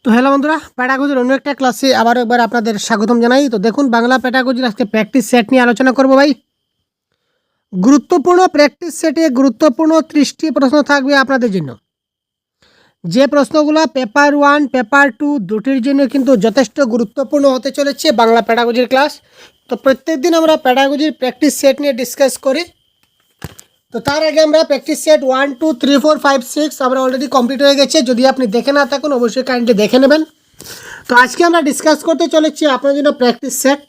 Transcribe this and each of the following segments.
তো হ্যালো বন্ধুরা, প্যাডাগজির অন্য একটা ক্লাসে আবার একবার আপনাদের স্বাগতম জানাই। তো দেখুন, বাংলা প্যাডাগজির আজকে প্র্যাকটিস সেট নিয়ে আলোচনা করব ভাই। গুরুত্বপূর্ণ প্র্যাকটিস সেটে গুরুত্বপূর্ণ 30টি প্রশ্ন থাকবে আপনাদের জন্য। যে প্রশ্নগুলো পেপার 1 পেপার 2 দুটির জন্য কিন্তু যথেষ্ট গুরুত্বপূর্ণ হতে চলেছে বাংলা প্যাডাগজির ক্লাস। তো প্রত্যেকদিন আমরা প্যাডাগজির প্র্যাকটিস সেট নিয়ে ডিসকাস করি। তো তার আগে আমরা প্র্যাকটিস সেট 1 2 3 4 5 6 আমরা অলরেডি কমপ্লিট হয়ে গেছে। যদি আপনি দেখে না থাকুন অবশ্যই কাইন্ডলি দেখে নেবেন। তো আজকে আমরা ডিসকাস করতে চলেছি আপনার জন্য প্র্যাকটিস সেট।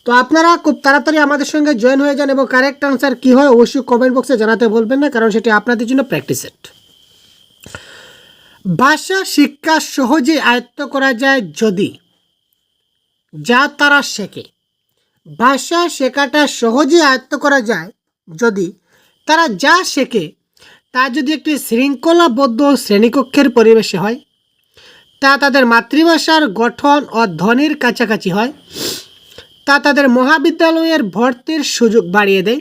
তো আপনারা খুব তাড়াতাড়ি আমাদের সঙ্গে জয়েন হয়ে যান এবং কারেক্ট আনসার কী হয় অবশ্যই কমেন্ট বক্সে জানাতে বলবেন না, কারণ সেটি আপনাদের জন্য প্র্যাকটিস সেট। ভাষা শিক্ষা সহজে আয়ত্ত করা যায় যদি যা তারা শেখে। ভাষা শেখাটা সহজে আয়ত্ত করা যায় যদি তারা যা শেখে তা যদি একটি শৃঙ্খলাবদ্ধ শ্রেণীকক্ষের পরিবেশে হয়, তা তাদের মাতৃভাষার গঠন ও ধ্বনির কাছাকাছি হয়, তা তাদের মহাবিদ্যালয়ের ভর্তির সুযোগ বাড়িয়ে দেয়,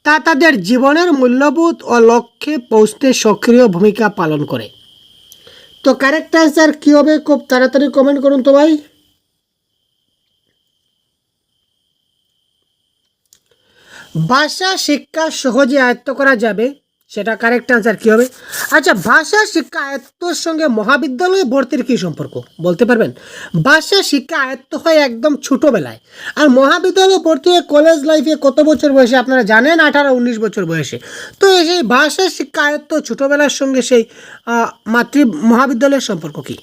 তা তাদের জীবনের মূল্যবোধ ও লক্ষ্যে পৌঁছতে সক্রিয় ভূমিকা পালন করে। তো কারেক্ট অ্যান্সার কী হবে খুব তাড়াতাড়ি কমেন্ট করুন তো ভাই। ভাষা শিক্ষা সহজে আয়ত্ত করা যাবে, সেটা কারেক্ট আনসার কী হবে? আচ্ছা, ভাষা শিক্ষা আয়ত্তর সঙ্গে মহাবিদ্যালয়ে ভর্তির কী সম্পর্ক বলতে পারবেন? ভাষা শিক্ষা আয়ত্ত হয় একদম ছোটোবেলায়, আর মহাবিদ্যালয়ে ভর্তি হয় কলেজ লাইফে কত বছর বয়সে আপনারা জানেন, 18-19 বছর বয়সে। তো সেই ভাষা শিক্ষা আয়ত্ত ছোটোবেলার সঙ্গে সেই মহাবিদ্যালয়ের সম্পর্ক কী?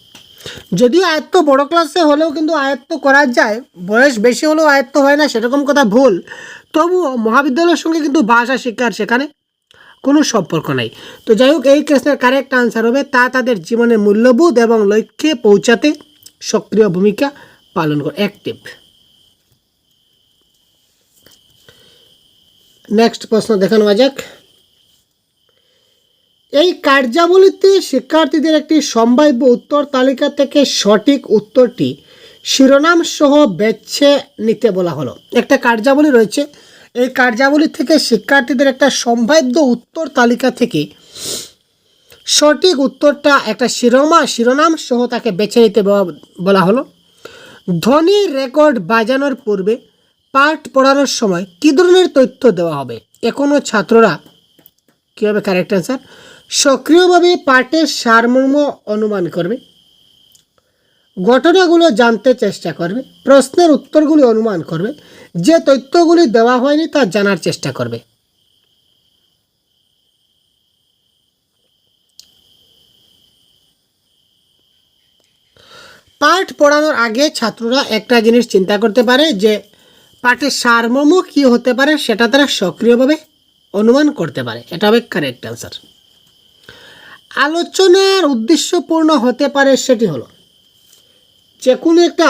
যদিও আয়ত্ত বড় ক্লাসে হলেও কিন্তু আয়ত্ত করা যায়, বয়স বেশি হলেও আয়ত্ত হয় না সেরকম কথা ভুল। তবুও মহাবিদ্যালয়ের সঙ্গে কিন্তু ভাষা শিক্ষার সেখানে কোনো সম্পর্ক নেই। তো যাই হোক, এই প্রশ্নের কারেক্ট আনসার হবে তা তাদের জীবনের মূল্যবোধ এবং লক্ষ্যে পৌঁছাতে সক্রিয় ভূমিকা পালন করে, অ্যাক্টিভ। নেক্সট প্রশ্ন দেখানো যাক। এই কার্যাবলীতে শিক্ষার্থীদের একটি সম্ভাব্য উত্তর তালিকা থেকে সঠিক উত্তরটি শিরোনাম সহ বেছে নিতে বলা হলো। একটা কার্যাবলী রয়েছে, এই কার্যাবলী থেকে শিক্ষার্থীদের একটা সম্ভাব্য উত্তর তালিকা থেকে সঠিক উত্তরটা একটা শিরোনাম সহ তাকে বেছে নিতে বলা হলো। ধ্বনি রেকর্ড বাজানোর পূর্বে পাঠ পড়ানোর সময় কী ধরনের তথ্য দেওয়া হবে? এখনও ছাত্ররা কী হবে কারেক্ট অ্যান্সার? সক্রিয়ভাবে পাঠের সারমর্ম অনুমান করবে, ঘটনাগুলো জানতে চেষ্টা করবে, প্রশ্নের উত্তরগুলি অনুমান করবে, যে তথ্যগুলি দেওয়া হয়নি তা জানার চেষ্টা করবে। পাঠ পড়ানোর আগে ছাত্ররা একটা জিনিস চিন্তা করতে পারে যে পাঠের সারমর্ম কী হতে পারে, সেটা তারা সক্রিয়ভাবে অনুমান করতে পারে। এটা হবে কারেক্ট অ্যান্সার। আলোচনার উদ্দেশ্যপূর্ণ হতে পারে, সেটি হলো যে কোনো একটা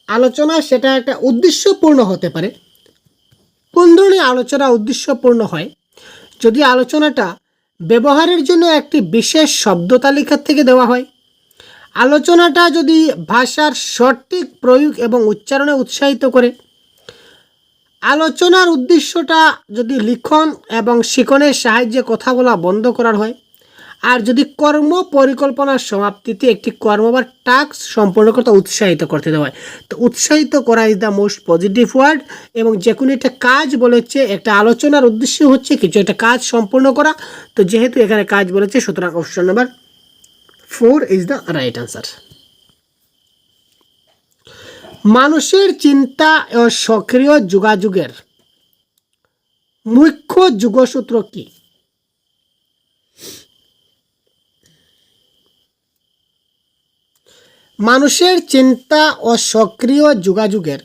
আলোচনা সেটা একটা উদ্দেশ্যপূর্ণ হতে পারে। কোন ধরনের আলোচনা উদ্দেশ্যপূর্ণ হয়? যদি আলোচনাটা ব্যবহারের জন্য একটি বিশেষ শব্দ তালিকা থেকে দেওয়া হয়, আলোচনাটা যদি ভাষার সঠিক প্রয়োগ এবং উচ্চারণে উৎসাহিত করে, আলোচনার উদ্দেশ্যটা যদি লিখন এবং শিখনের সাহায্যে কথা বলা বন্ধ করার হয়, আর যদি কর্ম পরিকল্পনার সমাপ্তিতে একটি কর্ম বা টাস্ক সম্পন্ন করতে উৎসাহিত করতে দেওয়া হয়। তো উৎসাহিত করা is the most positive word. এবং যে কোনো একটা কাজ বলেছে, একটা আলোচনার উদ্দেশ্য হচ্ছে কিছু একটা কাজ সম্পূর্ণ করা। তো যেহেতু এখানে কাজ বলেছে, সুতরাং option number 4 is the right answer. মানুষের চিন্তা ও সক্রিয় যোগাযোগের মুখ্য যোগসূত্র কি? মানুষের চিন্তা ও সক্রিয় যোগাযোগের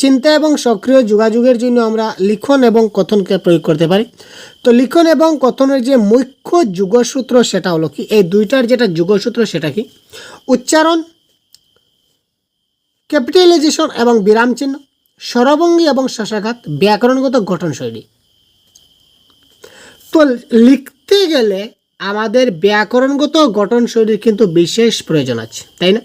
চিন্তা এবং সক্রিয় যোগাযোগের জন্য আমরা লিখন এবং কথনকে প্রয়োগ করতে পারি। তো লিখন এবং কথনের যে মুখ্য যোগসূত্র সেটা হলো কি? এই দুইটার যেটা যোগসূত্র সেটা কি? উচ্চারণ, ক্যাপিটালাইজেশন এবং বিরাম চিহ্ন, স্বরভঙ্গি এবং শ্বাসাঘাত, ব্যাকরণগত গঠনশৈলী। তো লিখতে গেলে আমাদের ব্যাকরণগত গঠনশৈলীর কিন্তু বিশেষ প্রয়োজন আছে, তাই না?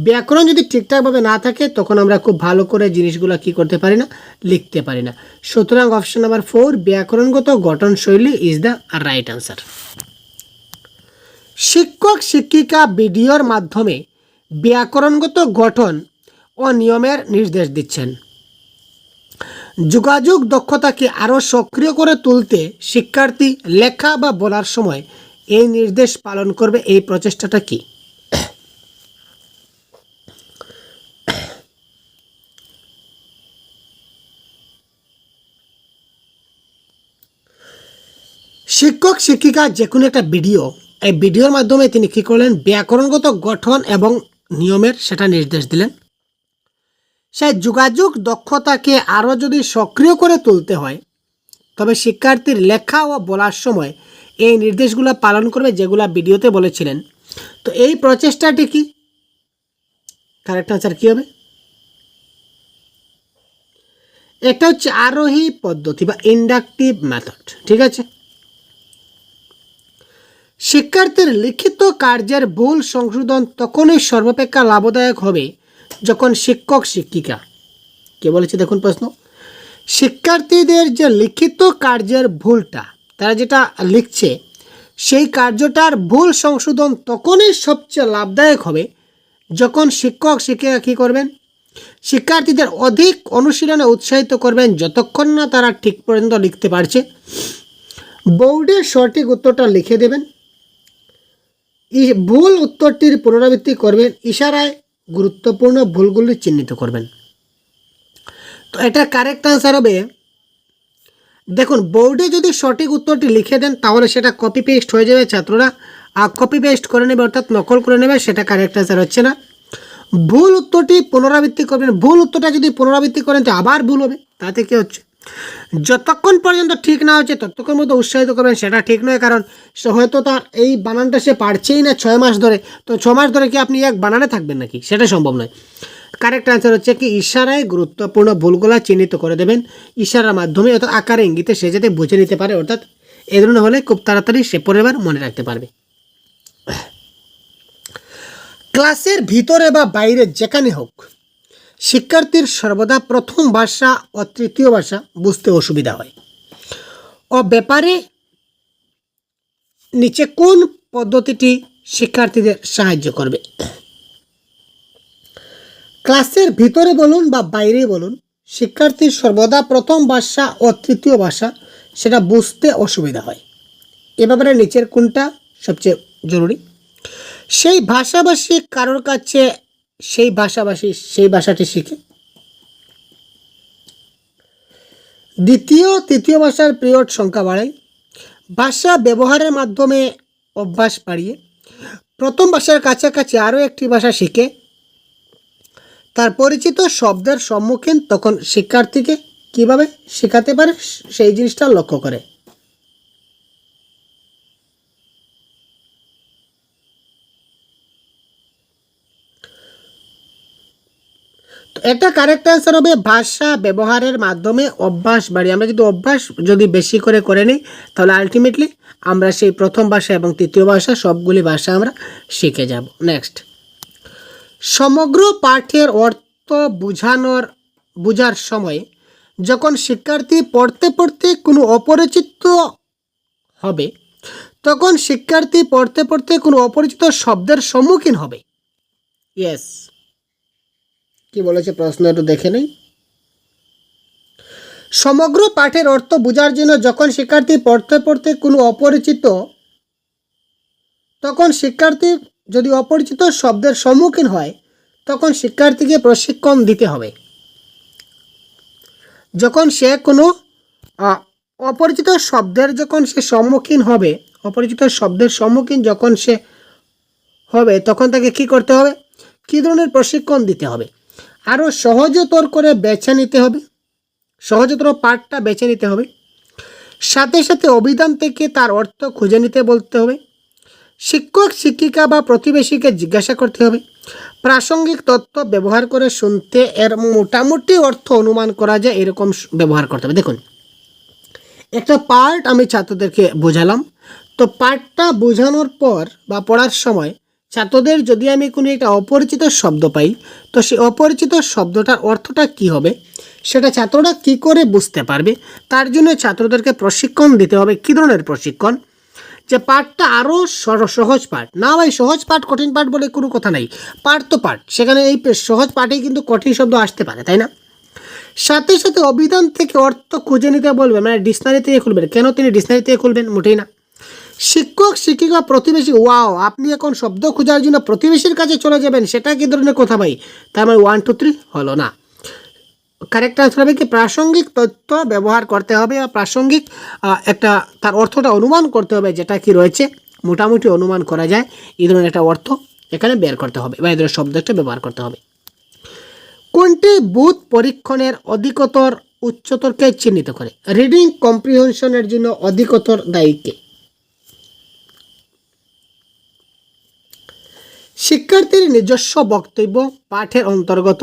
ব্যাকরণ যদি ঠিকঠাকভাবে না থাকে তখন আমরা খুব ভালো করে জিনিসগুলো কী করতে পারি না, লিখতে পারি না। সুতরাং অপশন নাম্বার 4 ব্যাকরণগত গঠনশৈলী ইজ দ্য রাইট আনসার। শিক্ষক শিক্ষিকা ভিডিওর মাধ্যমে ব্যাকরণগত গঠন ও নিয়মের নির্দেশ দিচ্ছেন। যোগাযোগ দক্ষতাকে আরও সক্রিয় করে তুলতে শিক্ষার্থী লেখা বা বলার সময় এই নির্দেশ পালন করবে। এই প্রচেষ্টাটা কি? শিক্ষক শিক্ষিকা যে কোনো একটা ভিডিও, এই ভিডিওর মাধ্যমে তিনি কী করলেন? ব্যাকরণগত গঠন এবং নিয়মের সেটা নির্দেশ দিলেন। সেই যোগাযোগ দক্ষতাকে আরও যদি সক্রিয় করে তুলতে হয়, তবে শিক্ষার্থীর লেখা ও বলার সময় এই নির্দেশগুলো পালন করবে যেগুলো ভিডিওতে বলেছিলেন। তো এই প্রচেষ্টাটি কি? কারেক্ট আনসার কী হবে? এটা হচ্ছে আরোহী পদ্ধতি বা ইন্ডাকটিভ মেথড। ঠিক আছে। শিক্ষার্থীর লিখিত কার্যের ভুল সংশোধন তখনই সর্বাপেক্ষা লাভদায়ক হবে যখন শিক্ষক শিক্ষিকা, কে বলেছে দেখুন প্রশ্ন, শিক্ষার্থীদের যে লিখিত কার্যের ভুলটা তারা যেটা লিখছে সেই কার্যটার ভুল সংশোধন তখনই সবচেয়ে লাভদায়ক হবে যখন শিক্ষক শিক্ষিকা কী করবেন? শিক্ষার্থীদের অধিক অনুশীলনে উৎসাহিত করবেন যতক্ষণ না তারা ঠিক পর্যন্ত লিখতে পারছে। বোর্ডে সঠিক উত্তরটা লিখে দেবেন, ভুল উত্তরটির পুনরাবৃত্তি করবেন, ইশারায় গুরুত্বপূর্ণ ভুলগুলি চিহ্নিত করবেন। তো এটা কারেক্ট আনসার হবে। দেখুন, বোর্ডে যদি সঠিক উত্তরটি লিখে দেন তাহলে সেটা কপি পেস্ট হয়ে যাবে, ছাত্ররা কপি পেস্ট করে নেবে অর্থাৎ নকল করে নেবে, সেটা কারেক্ট আনসার হচ্ছে না। ভুল উত্তরটি পুনরাবৃত্তি করবেন, ভুল উত্তরটা যদি পুনরাবৃত্তি করেন তো আবার ভুল হবে, তাতে কী হচ্ছে? যতক্ষণ পর্যন্ত ঠিক না হচ্ছে ততক্ষণ মতো উৎসাহিত করবেন, সেটা ঠিক নয়। কারণ হয়তো তার এই বানানটা সে পারছেই না 6 মাস ধরে, তো 6 মাস ধরে কি আপনি এক বানানে থাকবেন নাকি? সেটা সম্ভব নয়। কারেক্ট আনসার হচ্ছে কি ইশারায় গুরুত্বপূর্ণ ভুলগুলো চিহ্নিত করে দেবেন, ইশারার মাধ্যমে অর্থাৎ আকারে ইঙ্গিতে সে যাতে বুঝে নিতে পারে, অর্থাৎ এ ধরনের হলে খুব তাড়াতাড়ি সে পরের মনে রাখতে পারবে। ক্লাসের ভিতরে বা বাইরে যেখানে হোক শিক্ষার্থীর সর্বদা প্রথম ভাষা ও তৃতীয় ভাষা বুঝতে অসুবিধা হয় ও ব্যাপারে নিচে কোন পদ্ধতিটি শিক্ষার্থীদের সাহায্য করবে? ক্লাসের ভিতরে বলুন বা বাইরে বলুন শিক্ষার্থীর সর্বদা প্রথম ভাষা ও তৃতীয় ভাষা সেটা বুঝতে অসুবিধা হয়, এ ব্যাপারে নিচের কোনটা সবচেয়ে জরুরি? সেই ভাষাভাষী কারোর কাছে সেই ভাষাটি শিখে। দ্বিতীয় তৃতীয় ভাষার পিরিয়ড সংখ্যা বাড়ায়, ভাষা ব্যবহারের মাধ্যমে অভ্যাস বাড়িয়ে প্রথম ভাষার কাছাকাছি আরও একটি ভাষা শিখে তার পরিচিত শব্দের সম্মুখীন তখন শিক্ষার্থীকে কিভাবে শেখাতে পারে সেই জিনিসটা লক্ষ্য করে। তো এটা কারেক্ট অ্যান্সার হবে ভাষা ব্যবহারের মাধ্যমে অভ্যাস বাড়িয়ে। আমরা যদি অভ্যাস বেশি করে নিই তাহলে আলটিমেটলি আমরা সেই প্রথম ভাষা এবং তৃতীয় ভাষা সবগুলি ভাষা আমরা শিখে যাব। নেক্সট, সমগ্র পাঠের অর্থ বোঝার সময় যখন শিক্ষার্থী পড়তে পড়তে কোনো অপরিচিত হবে তখন শিক্ষার্থী পড়তে পড়তে কোনো অপরিচিত শব্দের সম্মুখীন হবে। ইয়েস, কি বলেছে প্রশ্ন একটু দেখে নেই। সমগ্র পাঠের অর্থ বোঝার জন্য যখন শিক্ষার্থী পড়তে পড়তে কোনো অপরিচিত, তখন শিক্ষার্থী যদি অপরিচিত শব্দের সম্মুখীন হয় তখন শিক্ষার্থীকে প্রশিক্ষণ দিতে হবে। যখন সে কোনো অপরিচিত শব্দের যখন সে সম্মুখীন হবে, অপরিচিত শব্দের সম্মুখীন যখন সে হবে তখন তাকে কি করতে হবে? কী ধরনের প্রশিক্ষণ দিতে হবে? আরও সহজতর করে বেছে নিতে হবে, সহজতর পাঠটা বেছে নিতে হবে, সাথে সাথে অভিধান থেকে তার অর্থ খুঁজে নিতে বলতে হবে, শিক্ষক শিক্ষিকা বা প্রতিবেশীকে জিজ্ঞাসা করতে হবে, প্রাসঙ্গিক তথ্য ব্যবহার করে শুনতে এর মোটামুটি অর্থ অনুমান করা যায় এরকম ব্যবহার করতে হবে। দেখুন, একটা পার্ট আমি ছাত্রদেরকে বোঝালাম, তো পার্টটা বোঝানোর পর বা পড়ার সময় ছাত্রদের যদি আমি কোনো একটা অপরিচিত শব্দ পাই তো সেই অপরিচিত শব্দটার অর্থটা কি হবে সেটা ছাত্ররা কি করে বুঝতে পারবে, তার জন্য ছাত্রদেরকে প্রশিক্ষণ দিতে হবে। কী ধরনের প্রশিক্ষণ? যে পাঠটা আরও সহজ পাঠ না ভাই, সহজ পাঠ কঠিন পাঠ বলে কোনো কথা নাই, পাঠ তো পাঠ, সেখানে এই সহজ পাঠেই কিন্তু কঠিন শব্দ আসতে পারে, তাই না? সাথে সাথে অভিধান থেকে অর্থ খুঁজে নিতে বলবেন, মানে ডিকশনারি থেকে খুলবেন। কেন তিনি ডিকশনারি থেকে খুলবেন? মোটেই না। শিক্ষক শিক্ষিকা প্রতিবেশী, ওয়াও, আপনি এখন শব্দ খোঁজার জন্য প্রতিবেশীর কাছে চলে যাবেন, সেটা কি ধরনের কথা ভাই? তার মানে 1 2 3 হলো না। কারেক্ট আনসার হবে কি প্রাসঙ্গিক তথ্য ব্যবহার করতে হবে, বা প্রাসঙ্গিক একটা তার অর্থটা অনুমান করতে হবে, যেটা কি রয়েছে মোটামুটি অনুমান করা যায়, এই ধরনের একটা অর্থ এখানে বের করতে হবে, বা এই ধরনের শব্দটা ব্যবহার করতে হবে। কোনটি বুথ পরীক্ষণের অধিকতর উচ্চতরকে চিহ্নিত করে? রিডিং কম্প্রিহেনশনের জন্য অধিকতর দায়ীকে? শিক্ষার্থীর নিজস্ব বক্তব্য পাঠের অন্তর্গত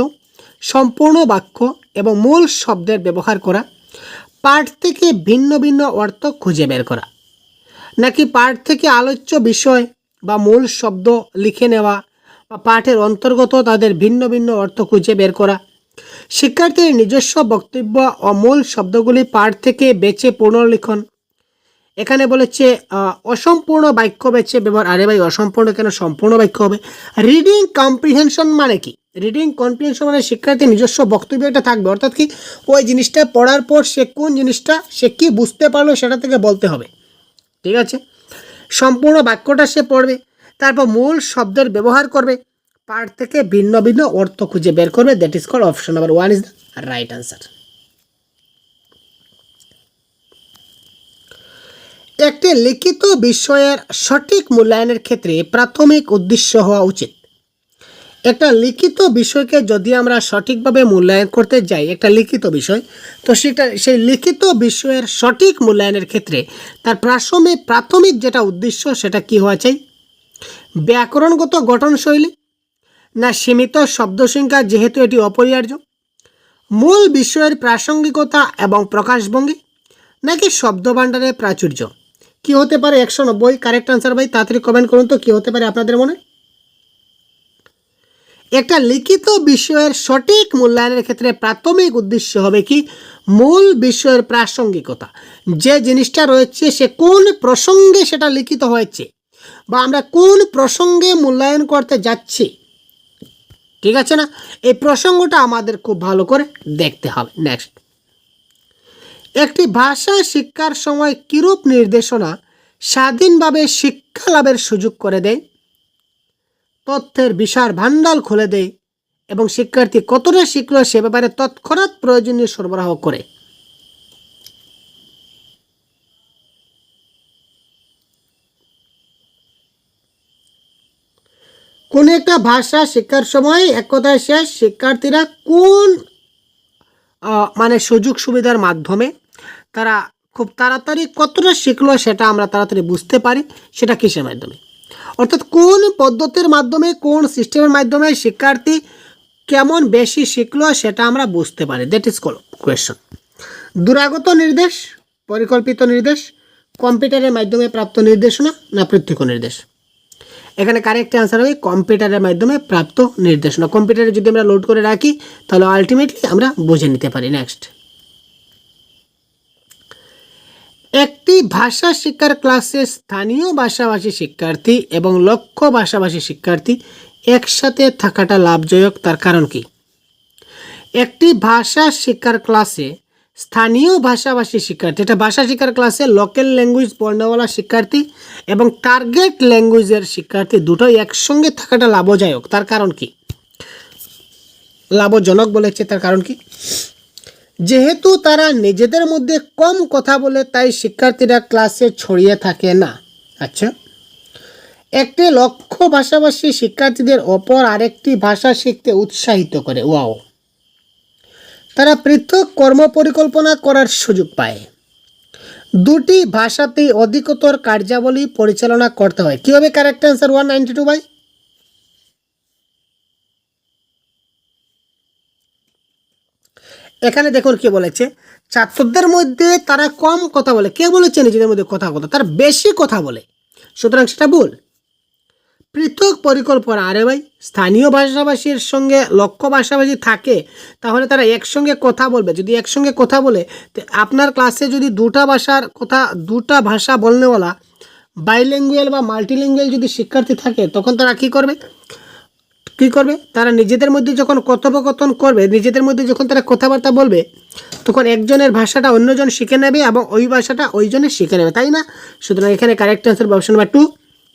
সম্পূর্ণ বাক্য এবং মূল শব্দের ব্যবহার করা, পাঠ থেকে ভিন্ন ভিন্ন অর্থ খুঁজে বের করা, নাকি পাঠ থেকে আলোচ্য বিষয় বা মূল শব্দ লিখে নেওয়া বা পাঠের অন্তর্গত তাদের ভিন্ন ভিন্ন অর্থ খুঁজে বের করা? শিক্ষার্থীর নিজস্ব বক্তব্য ও মূল শব্দগুলি পাঠ থেকে বেছে পুনর্লিখন। এখানে বলেছে অসম্পূর্ণ বাক্য বেছে ব্যবহার। আরে ভাই, অসম্পূর্ণ কেন, সম্পূর্ণ বাক্য হবে। রিডিং কম্প্রিহেনশন মানে কি? রিডিং কম্প্রিহেনশন মানে শিক্ষার্থীর নিজস্ব বক্তব্য একটা থাকবে, অর্থাৎ কি ওই জিনিসটা পড়ার পর সে কোন জিনিসটা সে কি বুঝতে পারলো সেটা থেকে বলতে হবে, ঠিক আছে? সম্পূর্ণ বাক্যটা সে পড়বে, তারপর মূল শব্দের ব্যবহার করবে, পাঠ থেকে ভিন্ন ভিন্ন অর্থ খুঁজে বের করবে। That is called option number 1 is the right answer. একটি লিখিত বিষয়ের সঠিক মূল্যায়নের ক্ষেত্রে প্রাথমিক উদ্দেশ্য হওয়া উচিত। একটা লিখিত বিষয়কে যদি আমরা সঠিকভাবে মূল্যায়ন করতে যাই, একটা লিখিত বিষয়, তো সেই লিখিত বিষয়ের সঠিক মূল্যায়নের ক্ষেত্রে তার প্রাথমিক যেটা উদ্দেশ্য সেটা কি হওয়া চাই? ব্যাকরণগত গঠনশৈলী, না সীমিত শব্দ সংখ্যা যেহেতু এটি অপরিহার্য, মূল বিষয়ের প্রাসঙ্গিকতা এবং প্রকাশভঙ্গি, নাকি শব্দভাণ্ডারের প্রাচুর্য? কি হতে পারে? 190 কারেক্ট আনসার ভাই, তাড়াতাড়ি কমেন্ট করুন তো কি হতে পারে আপনাদের মনে। একটা লিখিত বিষয়ের সঠিক মূল্যায়নের ক্ষেত্রে প্রাথমিক উদ্দেশ্য হবে কি? মূল বিষয়ের প্রাসঙ্গিকতা, যে জিনিসটা রয়েছে সে কোন প্রসঙ্গে সেটা লিখিত হয়েছে, বা আমরা কোন প্রসঙ্গে মূল্যায়ন করতে যাচ্ছি, ঠিক আছে না? এই প্রসঙ্গটা আমাদের খুব ভালো করে দেখতে হবে। নেক্সট, একটি ভাষা শিক্ষার সময় কিরূপ নির্দেশনা স্বাধীনভাবে শিক্ষা লাভের সুযোগ করে দেয়? তথ্যের বিশাল ভান্ডার খুলে দেয় এবং শিক্ষার্থী কতটা শিখলো সে ব্যাপারে তৎক্ষণাৎ প্রয়োজনীয় সরবরাহ করে। কোন একটা ভাষা শিক্ষার সময় এক কথায় শেষ, শিক্ষার্থীরা কোন মানে সুযোগ সুবিধার মাধ্যমে তারা খুব তাড়াতাড়ি কতটা শিখলো সেটা আমরা তাড়াতাড়ি বুঝতে পারি, সেটা কিসের মাধ্যমে? অর্থাৎ কোন পদ্ধতির মাধ্যমে, কোন সিস্টেমের মাধ্যমে শিক্ষার্থী কেমন বেশি শিখলো সেটা আমরা বুঝতে পারি। That is called question. দূরাগত নির্দেশ, পরিকল্পিত নির্দেশ, কম্পিউটারের মাধ্যমে প্রাপ্ত নির্দেশনা, না প্রত্যক্ষ নির্দেশ? এখানে কারেক্ট অ্যান্সার হবে কম্পিউটারের মাধ্যমে প্রাপ্ত নির্দেশনা। কম্পিউটারে যদি আমরা লোড করে রাখি তাহলে আলটিমেটলি আমরা বুঝে নিতে পারি। নেক্সট, একটি ভাষা শিক্ষার ক্লাসে স্থানীয় ভাষাভাষী শিক্ষার্থী এবং লক্ষ্য ভাষাভাষী শিক্ষার্থী একসাথে থাকাটা লাভজনক, তার কারণ কি? একটি ভাষা শিক্ষার ক্লাসে স্থানীয় ভাষাভাষী শিক্ষার্থী, এটা ভাষা শিক্ষার ক্লাসে লোকাল ল্যাঙ্গুয়েজ বর্ণমালা শিক্ষার্থী এবং টার্গেট ল্যাঙ্গুয়েজের শিক্ষার্থী দুটোই একসঙ্গে থাকাটা লাভজনক, তার কারণ কি? লাভজনক বলেছে, তার কারণ কি? যেহেতু তারা নিজেদের মধ্যে কম কথা বলে তাই শিক্ষার্থীরা ক্লাসে ছড়িয়ে থাকে না। আচ্ছা, একটি লক্ষ্য ভাষাভাষী শিক্ষার্থীদের অপর আরেকটি ভাষা শিখতে উৎসাহিত করে। ওয়াও, তারা পৃথক কর্ম পরিকল্পনা করার সুযোগ পায়। দুটি ভাষাতেই অধিকতর কার্যাবলী পরিচালনা করতে হয়। কি হবে কারেক্ট অ্যান্সার? 192 ভাই। এখানে দেখুন কি বলেছে, ছাত্রদের মধ্যে তারা কম কথা বলে। কে বলেছে নিজেদের মধ্যে কথা বলে? তারা বেশি কথা বলে, সুতরাং সেটা ভুল। পৃথক পরিকল্পনা, আরে ভাই স্থানীয় ভাষাভাষীর সঙ্গে লক্ষ্য ভাষাভাষী থাকে তাহলে তারা একসঙ্গে কথা বলবে। যদি একসঙ্গে কথা বলে, আপনার ক্লাসে যদি দুটা ভাষা বলনেওয়ালা বাইলিঙ্গুয়াল বা মাল্টিলিঙ্গুয়াল যদি শিক্ষার্থী থাকে তখন তারা কী করবে তারা নিজেদের মধ্যে যখন কথোপকথন করবে, নিজেদের মধ্যে যখন তারা কথাবার্তা বলবে, তখন একজনের ভাষাটা অন্যজন শিখে নেবে এবং ওই ভাষাটা ওইজনে শিখে নেবে, তাই না? সুতরাং এখানে কারেক্ট অ্যান্সার অপশন নাম্বার 2।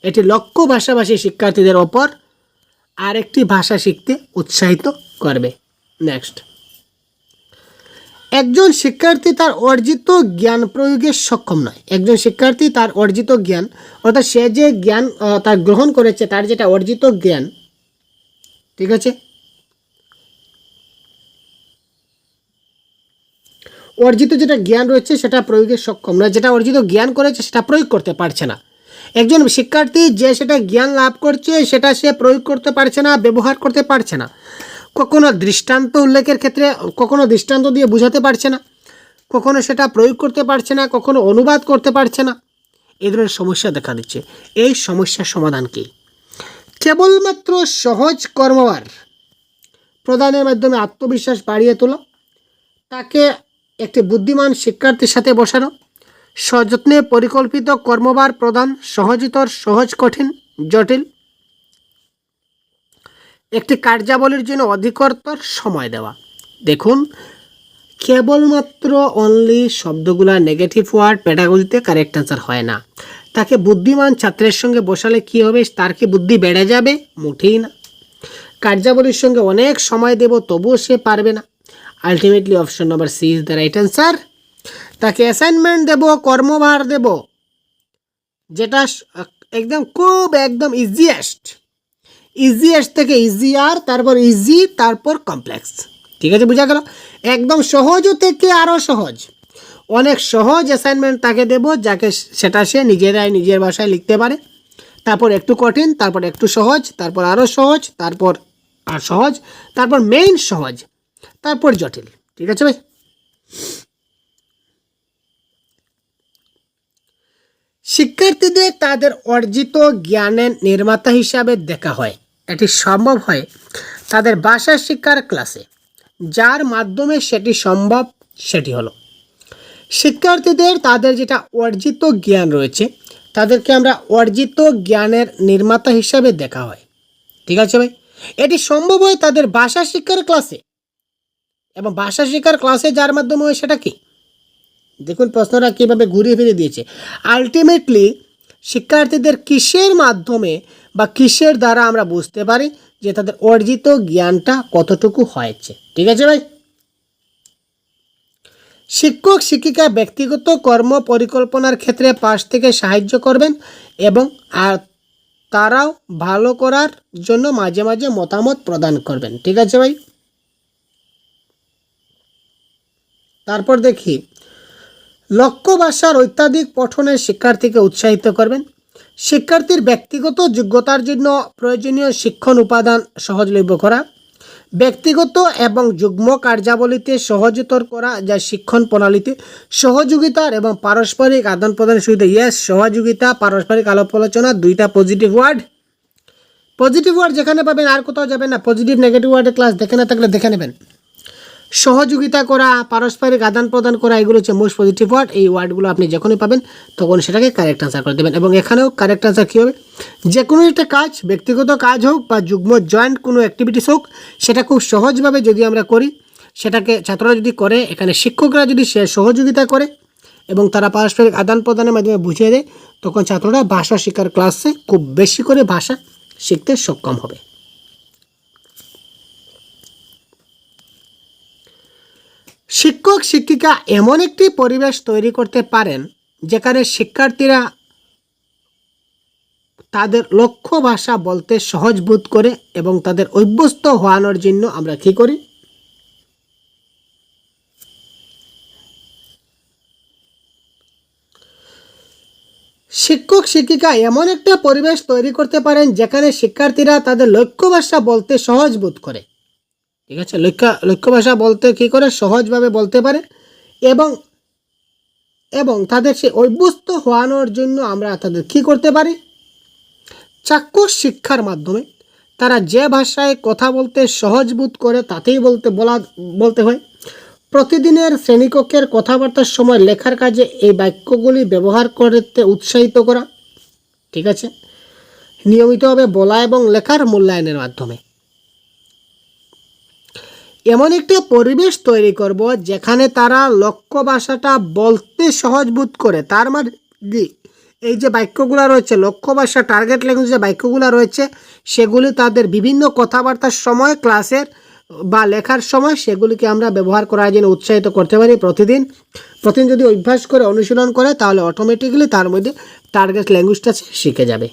এটি লক্ষ্য ভাষাভাষী শিক্ষার্থীদের ওপর আরেকটি ভাষা শিখতে উৎসাহিত করবে। নেক্সট, একজন শিক্ষার্থী তার অর্জিত জ্ঞান প্রয়োগে সক্ষম নয়। একজন শিক্ষার্থী তার অর্জিত জ্ঞান, অর্থাৎ সে যে জ্ঞান তার গ্রহণ করেছে, তার যেটা অর্জিত জ্ঞান, ঠিক আছে, অর্জিত যেটা জ্ঞান রয়েছে সেটা প্রয়োগে সক্ষম নয়, যেটা অর্জিত জ্ঞান করেছে সেটা প্রয়োগ করতে পারছে না। একজন শিক্ষার্থী যে সেটা জ্ঞান লাভ করছে সেটা সে প্রয়োগ করতে পারছে না, ব্যবহার করতে পারছে না, কখনো দৃষ্টান্ত উল্লেখের ক্ষেত্রে কখনো দৃষ্টান্ত দিয়ে বোঝাতে পারছে না, কখনো সেটা প্রয়োগ করতে পারছে না, কখনো অনুবাদ করতে পারছে না, এই ধরনের সমস্যা দেখা দিচ্ছে। এই সমস্যার সমাধান কী? কেবলমাত্র সহজ কর্মভার প্রদানের মাধ্যমে আত্মবিশ্বাস বাড়িয়ে তোলা, তাকে একটি বুদ্ধিমান শিক্ষার্থীর সাথে বসানো, সযত্নে পরিকল্পিত কর্মভার প্রদান, সহজতর সহজ, কঠিন জটিল একটি কার্যাবলীর জন্য অধিকতর সময় দেওয়া। দেখুন, কেবলমাত্র অনলি শব্দগুলা নেগেটিভ ওয়ার্ড পেডাগজিতে কারেক্ট অ্যান্সার হয় না। তাকে বুদ্ধিমান ছাত্রের সঙ্গে বসালে কি হবে? তার কি বুদ্ধি বেড়ে যাবে? মোটেই না। কার্যাবলীর সঙ্গে অনেক সময় দেব তবুও সে পারবে না। Ultimately option number C is the right answer. তাকে অ্যাসাইনমেন্ট দেব, কর্মভার দেব, যেটা একদম ইজিয়েস্ট থেকে ইজিয়ার, তারপর ইজি, তারপর কমপ্লেক্স। ঠিক আছে, বোঝা গেল? একদম সহজ থেকে আরও সহজ, অনেক সহজ অ্যাসাইনমেন্ট তাকে দেব, যাকে সেটা সে নিজের ভাষায় লিখতে পারে, তারপর একটু কঠিন, তারপর একটু সহজ, তারপর আরও সহজ, তারপর আর সহজ, তারপর মেইন সহজ, তারপর জটিল। ঠিক আছে ভাই? শিক্ষার্থীদের তাদের অর্জিত জ্ঞানের নির্মাতা হিসাবে দেখা হয়। এটি সম্ভব হয় তাদের ভাষা শিক্ষার ক্লাসে। যার মাধ্যমে সেটি সম্ভব সেটি হলো শিক্ষার্থীদের তাদের যেটা অর্জিত জ্ঞান রয়েছে তাদেরকে আমরা অর্জিত জ্ঞানের নির্মাতা হিসাবে দেখা হয়। ঠিক আছে ভাই? এটি সম্ভব হয় তাদের ভাষা শিক্ষার ক্লাসে, এবং ভাষা শিক্ষার ক্লাসে যার মাধ্যমে হয় সেটা কি? দেখুন প্রশ্নটা কীভাবে ঘুরিয়ে ফিরে দিয়েছে। আলটিমেটলি শিক্ষার্থীদের কিসের মাধ্যমে বা কিসের দ্বারা আমরা বুঝতে পারি যে তাদের অর্জিত জ্ঞানটা কতটুকু হয়েছে। ঠিক আছে ভাই? শিক্ষক শিক্ষিকা ব্যক্তিগত কর্ম পরিকল্পনার ক্ষেত্রে পাশ থেকে সাহায্য করবেন এবং আর তারাও ভালো করার জন্য মাঝে মাঝে মতামত প্রদান করবেন। ঠিক আছে ভাই? তারপর দেখি, লক্ষ্য ভাষার অত্যাধিক পঠনে শিক্ষার্থীকে উৎসাহিত করবেন। শিক্ষার্থীর ব্যক্তিগত যোগ্যতার জন্য প্রয়োজনীয় শিক্ষণ উপাদান সহজলভ্য করা, ব্যক্তিগত এবং যুগ্ম কার্যাবলীতে সহজতর করা, যা শিক্ষণ প্রণালীতে সহযোগিতার এবং পারস্পরিক আদান প্রদানের সুবিধা। ইয়েস, সহযোগিতা, পারস্পরিক আলাপ আলোচনা, দুইটা পজিটিভ ওয়ার্ড যেখানে পাবেন আর কোথাও যাবেন না। পজিটিভ নেগেটিভ ওয়ার্ডের ক্লাস দেখে না থাকলে দেখে নেবেন। সহযোগিতা করা, পারস্পরিক আদান প্রদান করা, এগুলো হচ্ছে মোস্ট পজিটিভ ওয়ার্ড। এই ওয়ার্ডগুলো আপনি যখনই পাবেন তখন সেটাকে কারেক্ট আনসার করে দেবেন। এবং এখানেও কারেক্ট আনসার কী হবে? যে কোনো একটা কাজ, ব্যক্তিগত কাজ হোক বা যুগ্ম জয়েন্ট কোনো অ্যাক্টিভিটিস হোক, সেটা খুব সহজভাবে যদি আমরা করি, সেটাকে ছাত্ররা যদি করে, এখানে শিক্ষকরা যদি সে সহযোগিতা করে এবং তারা পারস্পরিক আদান প্রদানের মাধ্যমে বুঝিয়ে দেয়, তখন ছাত্ররা ভাষা শিক্ষার ক্লাসে খুব বেশি করে ভাষা শিখতে সক্ষম হবে। শিক্ষক শিক্ষিকা এমন একটি পরিবেশ তৈরি করতে পারেন যেখানে শিক্ষার্থীরা তাদের লক্ষ্য ভাষা বলতে সহজ বোধ করে এবং তাদের অভ্যস্ত হওয়ানোর জন্য আমরা কী করি? শিক্ষক শিক্ষিকা এমন একটা পরিবেশ তৈরি করতে পারেন যেখানে শিক্ষার্থীরা তাদের লক্ষ্য ভাষা বলতে সহজ বোধ করে। ঠিক আছে? লক্ষ্য ভাষা বলতে কী করে? সহজভাবে বলতে পারে এবং তাদের সে অভ্যস্ত হওয়ানোর জন্য আমরা তাদের কী করতে পারি? চাক্ষুষ শিক্ষার মাধ্যমে তারা যে ভাষায় কথা বলতে সহজ বোধ করে তাতেই বলতে হয়। প্রতিদিনের শ্রেণীকক্ষের কথাবার্তার সময় লেখার কাজে এই বাক্যগুলি ব্যবহার করতে উৎসাহিত করা, ঠিক আছে, নিয়মিতভাবে বলা এবং লেখার মূল্যায়নের মাধ্যমে এমন একটা পরিবেশ তৈরি করব যেখানে তারা লক্ষ্য ভাষাটা বলতে সহজ বোধ করে। তার মানে এই যে বাক্যগুলো রয়েছে, লক্ষ্য ভাষা টার্গেট ল্যাঙ্গুয়েজ যে বাক্যগুলো রয়েছে, সেগুলি তাদের বিভিন্ন কথাবার্তার সময়, ক্লাসের বা লেখার সময় সেগুলিকে আমরা ব্যবহার করার জন্য উৎসাহিত করতে পারি। প্রতিদিন যদি অভ্যাস করে, অনুশীলন করে, তাহলে অটোমেটিক্যালি তার মধ্যে টার্গেট ল্যাঙ্গুয়েজটা শিখে যাবে।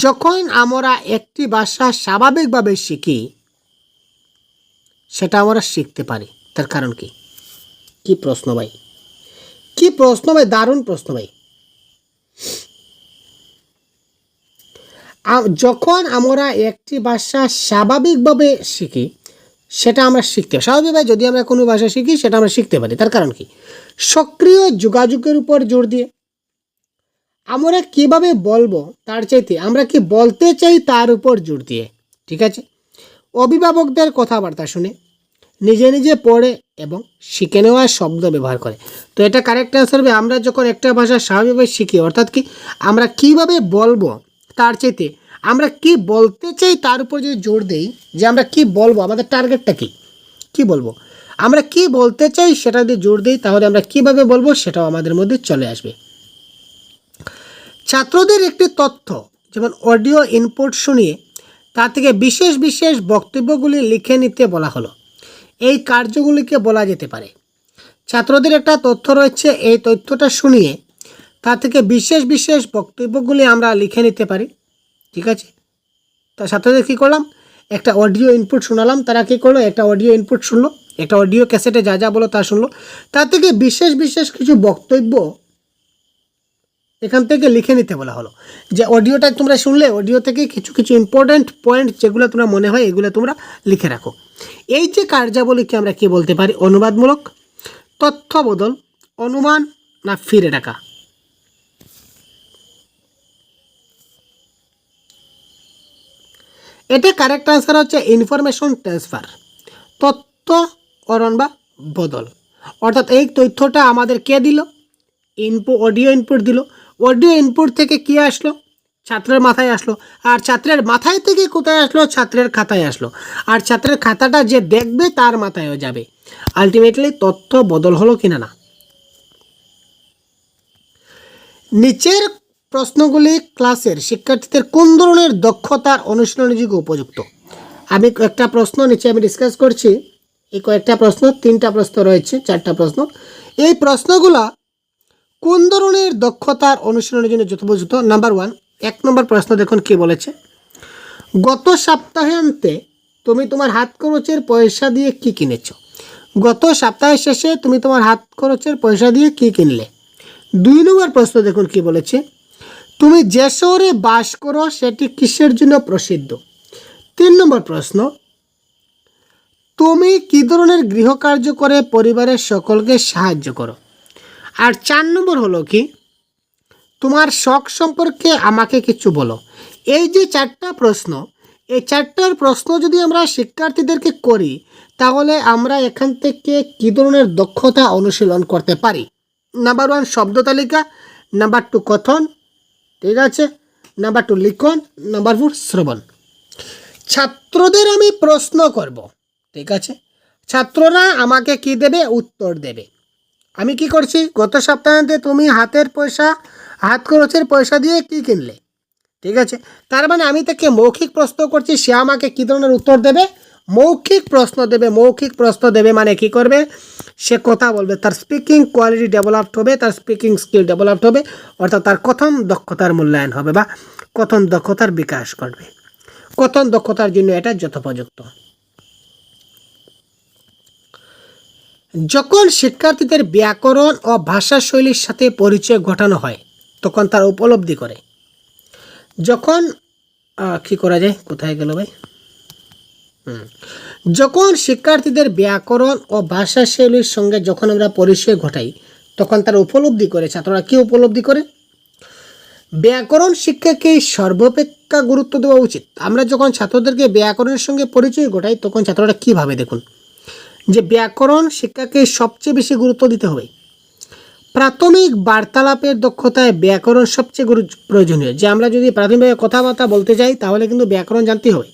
যখন আমরা একটি ভাষা স্বাভাবিকভাবে শিখি, সেটা আমরা শিখতে পারি। তার কারণ কি? কি প্রশ্ন ভাই, কি প্রশ্ন ভাই, দারুণ প্রশ্ন ভাই। যখন আমরা একটি ভাষা স্বাভাবিকভাবে শিখি, সেটা আমরা শিখতে স্বাভাবিকভাবে যদি আমরা কোনো ভাষা শিখি, সেটা আমরা শিখতে পারি। তার কারণ কি? সক্রিয় যোগাযোগের উপর জোর দিয়ে। আমরা কিভাবে বলবো তার চাইতে আমরা কি বলতে চাই তার উপর জোর দিয়ে। ঠিক আছে, অভিভাবকদের কথাবার্তা শুনে, নিজে নিজে পড়ে এবং শিখে নেওয়ার শব্দ ব্যবহার করে। তো এটা কারেক্ট অ্যান্সার হবে। আমরা যখন একটা ভাষা স্বাভাবিকভাবে শিখি, অর্থাৎ কি আমরা কিভাবে বলবো তার চাইতে আমরা কি বলতে চাই তার উপর যদি জোর দেই, যে আমরা কি বলবো, আমাদের টার্গেটটা কি বলবো, আমরা কি বলতে চাই সেটা দিয়ে জোর দিই, তাহলে আমরা কিভাবে বলবো সেটাও আমাদের মধ্যে চলে আসবে। ছাত্রদের একটি তথ্য যেমন অডিও ইনপুট শুনিয়ে তা থেকে বিশেষ বিশেষ বক্তব্যগুলি লিখে নিতে বলা হলো। এই কার্যগুলিকে বলা যেতে পারে। ছাত্রদের একটা তথ্য রয়েছে, এই তথ্যটা শুনিয়ে তা থেকে বিশেষ বিশেষ বক্তব্যগুলি আমরা লিখে নিতে পারি। ঠিক আছে, তা ছাত্রদের কী করলাম, একটা অডিও ইনপুট শোনালাম, তারা কী করলো, একটা অডিও ইনপুট শুনলো, একটা অডিও ক্যাসেটে যা যা বলো তা শুনলো, তার থেকে বিশেষ বিশেষ কিছু বক্তব্য এখান থেকে লিখে নিতে বলা হলো। যে অডিওটা তোমরা শুনলে, অডিও থেকে কিছু কিছু ইম্পর্ট্যান্ট পয়েন্ট যেগুলো তোমরা মনে হয় এগুলো তোমরা লিখে রাখো। এই যে কার্যাবলীকে আমরা কি বলতে পারি? অনুবাদমূলক, তথ্য বদল, অনুমান না ফিরে ডাকা। এটা কারেক্ট আনসার হচ্ছে ইনফরমেশন ট্রান্সফার, তথ্য করণ বা বদল। অর্থাৎ এই তথ্যটা আমাদের কে দিল? অডিও ইনপুট দিল। অডিও ইনপুট থেকে কি আসলো? ছাত্রের মাথায় আসলো। আর ছাত্রের মাথায় থেকে কোথায় আসলো? ছাত্রের খাতায় আসলো। আর ছাত্রের খাতাটা যে দেখবে তার মাথায়ও যাবে। আলটিমেটলি তথ্য বদল হলো কিনা না। নিচের প্রশ্নগুলি ক্লাসের শিক্ষার্থীদের কোন ধরনের দক্ষতার অনুশীলনের যোগ্য উপযুক্ত? আমি একটা প্রশ্ন নিচে আমি ডিসকাস করছি। এই কয়েকটা প্রশ্ন, 3টা প্রশ্ন রয়েছে, 4টা প্রশ্ন। এই প্রশ্নগুলা কোন ধরনের দক্ষতার অনুশীলনের জন্য যথোপযুক্ত? নাম্বার 1, 1 নম্বর প্রশ্ন দেখুন কি বলেছে। গত সপ্তাহান্তে তুমি তোমার হাত খরচের পয়সা দিয়ে কি কিনেছ? গত সপ্তাহের শেষে তুমি তোমার হাত খরচের পয়সা দিয়ে কি কিনলে? 2 নম্বর প্রশ্ন দেখুন কি বলেছে। তুমি যে শহরে বাস করো সেটি কিসের জন্য প্রসিদ্ধ? 3 নম্বর প্রশ্ন, তুমি কী ধরনের গৃহকার্য করে পরিবারের সকলকে সাহায্য করো? আর 4 নম্বর হলো কি, তোমার শখ সম্পর্কে আমাকে কিছু বলো। এই যে 4টা প্রশ্ন, এই 4টার প্রশ্ন যদি আমরা শিক্ষার্থীদেরকে করি, তাহলে আমরা এখান থেকে কী ধরনের দক্ষতা অনুশীলন করতে পারি? নাম্বার 1 শব্দ তালিকা, নাম্বার 2 কথন, ঠিক আছে, নাম্বার 2 লিখন, নাম্বার 4 শ্রবণ। ছাত্রদের আমি প্রশ্ন করব, ঠিক আছে, ছাত্ররা আমাকে কি দেবে? উত্তর দেবে। আমি কি করছি? গত সপ্তাহে তুমি হাত খরচের পয়সা দিয়ে কি কিনলে? ঠিক আছে, তার মানে আমি তাকে মৌখিক প্রশ্ন করছি, সে আমাকে কী ধরনের উত্তর দেবে? মৌখিক প্রশ্ন দেবে। মৌখিক প্রশ্ন দেবে মানে কি করবে? সে কথা বলবে, তার স্পিকিং কোয়ালিটি ডেভেলপড হবে, তার স্পিকিং স্কিল ডেভেলপড হবে, অর্থাৎ তার কথন দক্ষতার মূল্যায়ন হবে বা কথন দক্ষতার বিকাশ ঘটবে। কথন দক্ষতার জন্য এটা যথোপযুক্ত। যখন শিক্ষার্থীদের ব্যাকরণ ও ভাষাশৈলীর সাথে পরিচয় ঘটানো হয়, তখন তার উপলব্ধি করে। যখন কি করা যায়, কোথায় গেল ভাই? যখন শিক্ষার্থীদের ব্যাকরণ ও ভাষাশৈলীর সঙ্গে যখন আমরা পরিচয় ঘটাই, তখন তারা উপলব্ধি করে। ছাত্ররা কি উপলব্ধি করে? ব্যাকরণ শিক্ষাকে সর্বাপেক্ষা গুরুত্ব দেওয়া উচিত। আমরা যখন ছাত্রদেরকে ব্যাকরণের সঙ্গে পরিচয় ঘটাই, তখন ছাত্ররা কীভাবে দেখুন যে ব্যাকরণ শিক্ষাকে সবচেয়ে বেশি গুরুত্ব দিতে হবে। প্রাথমিক বার্তালাপের দক্ষতায় ব্যাকরণ সবচেয়ে প্রয়োজনীয়। যে আমরা যদি প্রাথমিকভাবে কথাবার্তা বলতে যাই তাহলে কিন্তু ব্যাকরণ জানতে হবে।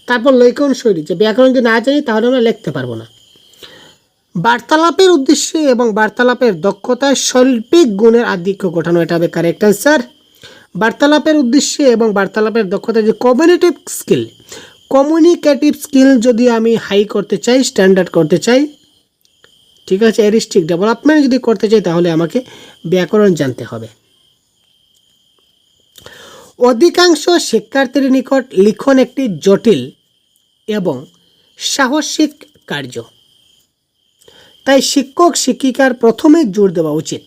তারপর লেখন শৈলী, যে ব্যাকরণ যদি না জানি তাহলে আমরা লিখতে পারবো না। বার্তালাপের উদ্দেশ্যে এবং বার্তালাপের দক্ষতায় শৈল্পিক গুণের আধিক্য ঘটানো, এটা হবে কারেক্ট অ্যান্সার। বার্তালাপের উদ্দেশ্যে এবং বার্তালাপের দক্ষতা যে কমিউনিকেটিভ স্কিল যদি আমি হাই করতে চাই, স্ট্যান্ডার্ড করতে চাই, ঠিক আছে, এরিস্টিক ডেভেলপমেন্ট যদি করতে চাই তাহলে আমাকে ব্যাকরণ জানতে হবে। অধিকাংশ শিক্ষার্থীর নিকট লিখন একটি জটিল এবং সাহসিক কার্য, তাই শিক্ষক শিক্ষিকার প্রথমে জোর দেওয়া উচিত।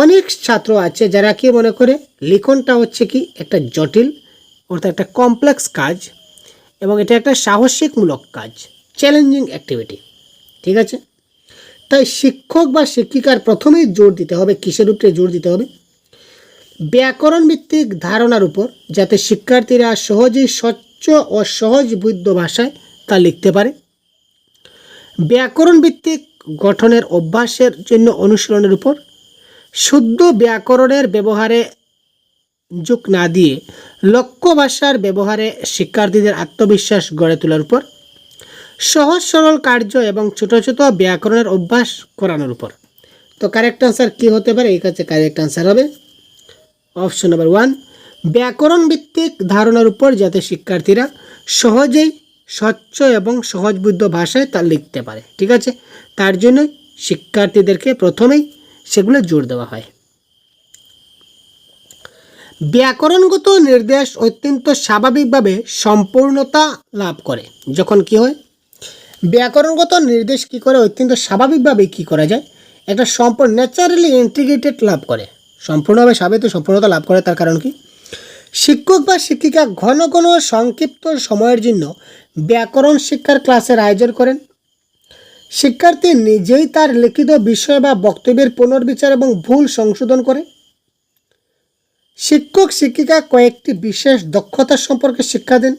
অনেক ছাত্র আছে যারা কি মনে করে লিখনটা হচ্ছে কি একটা জটিল, অর্থাৎ একটা কমপ্লেক্স কাজ, এবং এটা একটা সাহসিকমূলক কাজ, চ্যালেঞ্জিং অ্যাক্টিভিটি, ঠিক আছে। তাই শিক্ষক বা শিক্ষিকার প্রথমেই জোর দিতে হবে, কিসের উপরে জোর দিতে হবে? ব্যাকরণ ভিত্তিক ধারণার উপর, যাতে শিক্ষার্থীরা সহজেই স্বচ্ছ ও সহজবোধ্য ভাষায় তা লিখতে পারে। ব্যাকরণ ভিত্তিক গঠনের অভ্যাসের জন্য অনুশীলনের উপর, শুদ্ধ ব্যাকরণের ব্যবহারে যোগ না দিয়ে লক্ষ্য ভাষার ব্যবহারে শিক্ষার্থীদের আত্মবিশ্বাস গড়ে তোলার উপর, সহজ সরল কার্য এবং ছোট ছোট ব্যাকরণের অভ্যাস করানোর উপর। তো কারেক্ট আনসার কী হতে পারে? এই কাছে কারেক্ট আনসার হবে অপশন নাম্বার 1, ব্যাকরণ ভিত্তিক ধারণার উপর, যাতে শিক্ষার্থীরা সহজেই স্বচ্ছ এবং সহজবোধ্য ভাষায় তা লিখতে পারে, ঠিক আছে। তার জন্য শিক্ষার্থীদেরকে প্রথমেই সেগুলো জোর দেওয়া হয়। ব্যাকরণগত নির্দেশ অত্যন্ত স্বাভাবিকভাবে সম্পূর্ণতা লাভ করে যখন কি হয়, ব্যাকরণগত নির্দেশ কি করে অত্যন্ত স্বাভাবিকভাবে কি করা যায়, একটা ন্যাচারালি ইন্টিগ্রেটেড লাভ করে, সম্পূর্ণভাবে স্বাভাবিক সম্পূর্ণতা লাভ করে। তার কারণ কি, শিক্ষক বা শিক্ষিকা ঘন ঘন সংক্ষিপ্ত সময়ের জন্য ব্যাকরণ শিক্ষার ক্লাসের আয়োজন করেন। শিক্ষার্থী নিজেই তার লিখিত বিষয় বা বক্তব্যের পুনর্বিচার এবং ভুল সংশোধন করে। শিক্ষক শিক্ষিকা কয়েকটি বিশেষ দক্ষতা সম্পর্কে শিক্ষা দেন।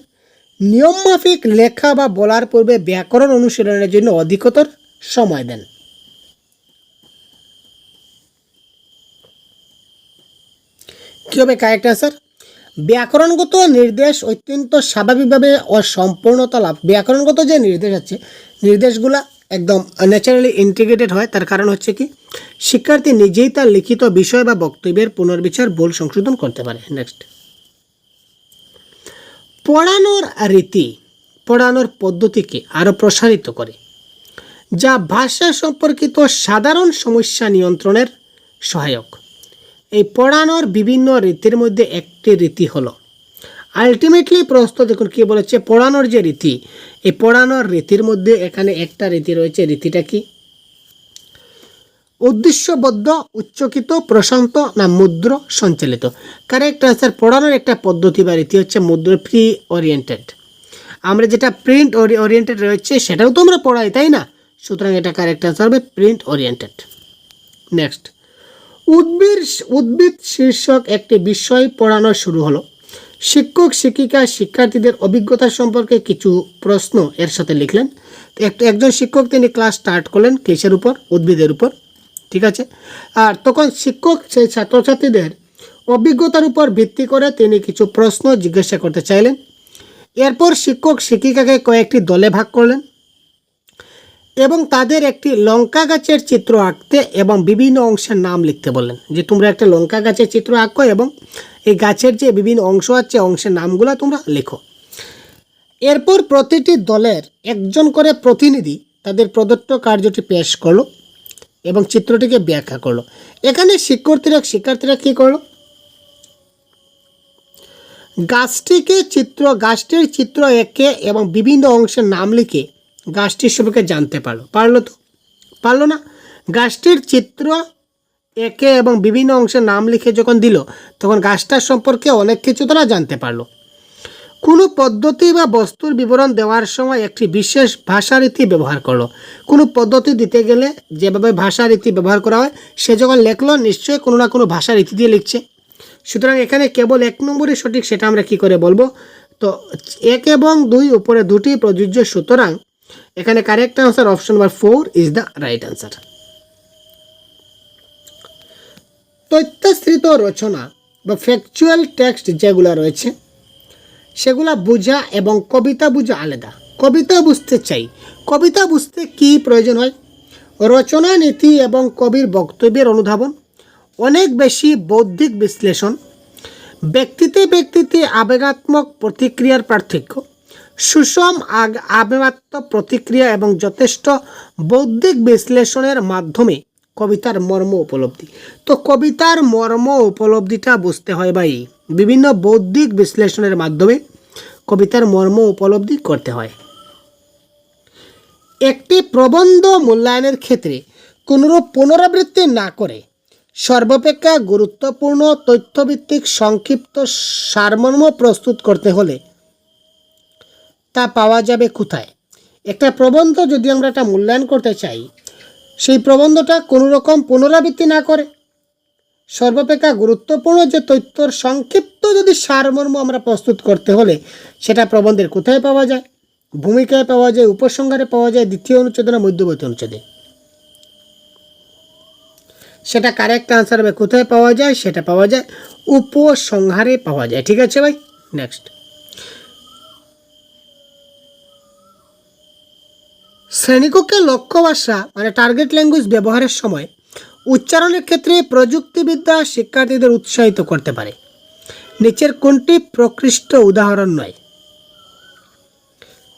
নিয়মমাফিক লেখা বা বলার পূর্বে ব্যাকরণ অনুশীলনের জন্য অধিকতর সময় দেন। কী হবে কারেক্ট আনসার? ব্যাকরণগত নির্দেশ অত্যন্ত স্বাভাবিকভাবে ও সম্পূর্ণতা লাভ, ব্যাকরণগত যে নির্দেশ আছে নির্দেশগুলা একদম ন্যাচারালি ইন্টিগ্রেটেড হয়। তার কারণ হচ্ছে কি, শিক্ষার্থী নিজেই তার লিখিত বিষয় বা বক্তব্যের পুনর্বিচার ভুল সংশোধন করতে পারে। নেক্সট, পড়ানোর রীতি পড়ানোর পদ্ধতিকে আরও প্রসারিত করে, যা ভাষা সম্পর্কিত সাধারণ সমস্যা নিয়ন্ত্রণের সহায়ক। এই পড়ানোর বিভিন্ন রীতির মধ্যে একটি রীতি হলো আলটিমেটলি প্রশ্ন দেখুন কি বলেছে, পড়ানোর যে রীতি, এই পড়ানোর রীতির মধ্যে এখানে একটা রীতি রয়েছে। রীতিটা কি? উদ্দেশ্যবদ্ধ, উচ্চকিত, প্রশান্ত না মুদ্র সঞ্চালিত? কারেক্ট আনসার, পড়ানোর একটা পদ্ধতি বা রীতি হচ্ছে মুদ্র প্রি ওরিয়েন্টেড। আমরা যেটা প্রিন্ট ওরিয়েন্টেড রয়েছে সেটাও তো আমরা পড়াই, তাই না? সুতরাং এটা কারেক্ট আনসার হবে প্রিন্ট ওরিয়েন্টেড। নেক্সট, উদ্ভিদ শীর্ষক একটি বিষয় পড়ানো শুরু হলো। শিক্ষক শিক্ষিকা শিক্ষার্থীদের অভিজ্ঞতা সম্পর্কে কিছু প্রশ্ন এর সাথে লিখলেন। একজন শিক্ষক তিনি ক্লাস স্টার্ট করলেন কিসের উপর? উদ্ভিদের উপর, ঠিক আছে। আর তখন শিক্ষক সেই ছাত্রছাত্রীদের অভিজ্ঞতার উপর ভিত্তি করে তিনি কিছু প্রশ্ন জিজ্ঞাসা করতে চাইলেন। এরপর শিক্ষক শিক্ষিকাকে কয়েকটি দলে ভাগ করলেন এবং তাদের একটি লঙ্কা গাছের চিত্র আঁকতে এবং বিভিন্ন অংশের নাম লিখতে বললেন, যে তোমরা একটা লঙ্কা গাছের চিত্র আঁকো এবং এই গাছের যে বিভিন্ন অংশ আছে অংশের নামগুলো তোমরা লেখো। এরপর প্রতিটি দলের একজন করে প্রতিনিধি তাদের প্রদত্ত কার্যটি পেশ করলো এবং চিত্রটিকে ব্যাখ্যা করলো। এখানে শিক্ষার্থীরা কী করলো? গাছটির চিত্র এঁকে এবং বিভিন্ন অংশের নাম লিখে গাছটির সম্পর্কে জানতে পারলো না? গাছটির চিত্র এঁকে এবং বিভিন্ন অংশের নাম লিখে যখন দিল তখন গাছটার সম্পর্কে অনেক কিছু তারা জানতে পারলো। কোনো পদ্ধতি বা বস্তুর বিবরণ দেওয়ার সময় একটি বিশেষ ভাষারীতি ব্যবহার করলো। কোনো পদ্ধতি দিতে গেলে যেভাবে ভাষারীতি ব্যবহার করা হয় সে যখন লেখলো নিশ্চয়ই কোনো না কোনো ভাষারীতি দিয়ে লিখছে। সুতরাং এখানে কেবল 1 নম্বরই সঠিক, সেটা আমরা কি করে বলবো? তো 1 এবং 2 উপরে দুটি প্রযোজ্য, সুতরাং এখানে correct answer option number 4 is the right answer. তথ্যাশ্রিত রচনা বা ফ্যাকচুয়াল টেক্সট যেগুলো রয়েছে সেগুলা বোঝা এবং কবিতা বোঝা আলাদা। কবিতা বুঝতে চাই, কবিতা বুঝতে কি প্রয়োজন হয়? রচনা নীতি এবং কবির বক্তব্যের অনুধাবন, অনেক বেশি বৌদ্ধিক বিশ্লেষণ, ব্যক্তিতে আবেগাত্মক প্রতিক্রিয়ার পার্থক্য, সুষম আবেগাত্মক প্রতিক্রিয়া এবং যথেষ্ট বৌদ্ধিক বিশ্লেষণের মাধ্যমে কবিতার মর্ম উপলব্ধি। তো কবিতার মর্ম উপলব্ধিটা বুঝতে হয় ভাই, বিভিন্ন বৌদ্ধিক বিশ্লেষণের মাধ্যমে কবিতার মর্ম উপলব্ধি করতে হয়। একটি প্রবন্ধ মূল্যায়নের ক্ষেত্রে কোনোরূপ পুনরাবৃত্তি না করে সর্বাপেক্ষা গুরুত্বপূর্ণ তথ্যভিত্তিক সংক্ষিপ্ত সারমর্ম প্রস্তুত করতে হলে তা পাওয়া যাবে কোথায়? একটা প্রবন্ধ যদি আমরা একটা মূল্যায়ন করতে চাই, সেই প্রবন্ধটা কোনো রকম পুনরাবৃত্তি না করে সর্বাপেক্ষা গুরুত্বপূর্ণ যে তথ্যর সংক্ষিপ্ত যদি সারমর্ম আমরা প্রস্তুত করতে হলে সেটা প্রবন্ধের কোথায় পাওয়া যায়? ভূমিকায় পাওয়া যায়, উপসংহারে পাওয়া যায়, দ্বিতীয় অনুচ্ছেদে না মধ্যবর্তী অনুচ্ছেদে? সেটা কারেক্ট আনসার হবে কোথায় পাওয়া যায়? সেটা পাওয়া যায় উপসংহারে পাওয়া যায়। ঠিক আছে ভাই, নেক্সট। শ্রেণীকক্ষে লক্ষ্য ভাষা মানে টার্গেট ল্যাঙ্গুয়েজ ব্যবহারের সময় উচ্চারণের ক্ষেত্রে প্রযুক্তিবিদ্যা শিক্ষার্থীদের উৎসাহিত করতে পারে? নিচের কোনটি প্রকৃষ্ট উদাহরণ নয়?